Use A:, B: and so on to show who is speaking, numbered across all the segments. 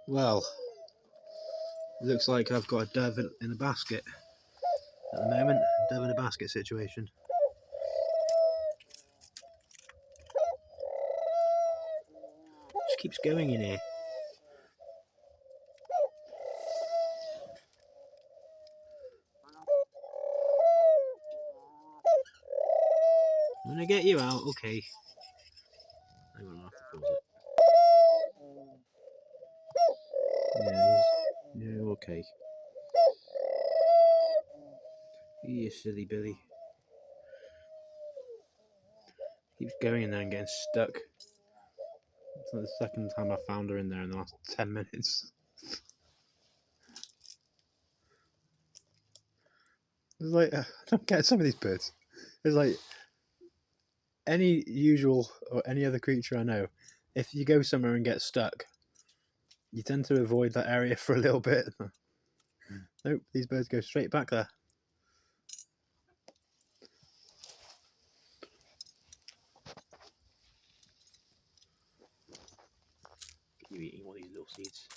A: Well, looks like I've got a dove in a basket at the moment. Dove in a basket situation. Just keeps going in here. I'm gonna get you out, okay. Hang on, I'll have to pause it. Yeah, okay. You silly Billy. Keeps going in there and getting stuck. It's like the second time I found her in there in the last 10 minutes. It's like, I don't get some of these birds. It's like, any usual or any other creature I know, if you go somewhere and get stuck, you tend to avoid that area for a little bit. Nope, these birds go straight back there. You eating all these little seeds.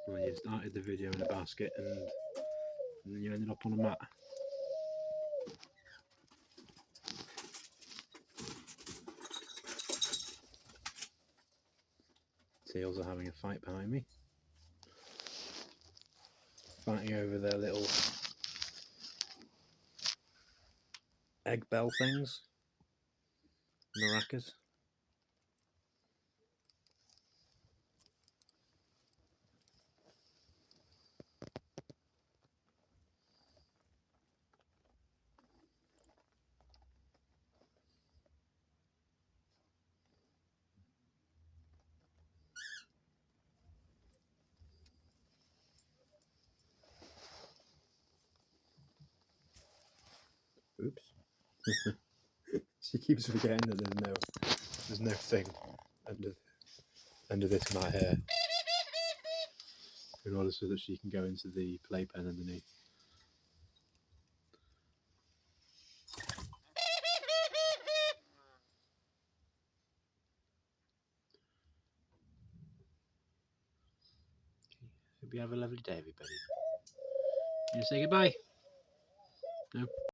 A: Well, you started the video in a basket and then you ended up on a mat. Seals are having a fight behind me. Fighting over their little egg bell things. Maracas. Oops. She keeps forgetting that there's no thing under this mat here, in order so that she can go into the playpen underneath. Hope you have a lovely day, everybody. You gonna say goodbye? No?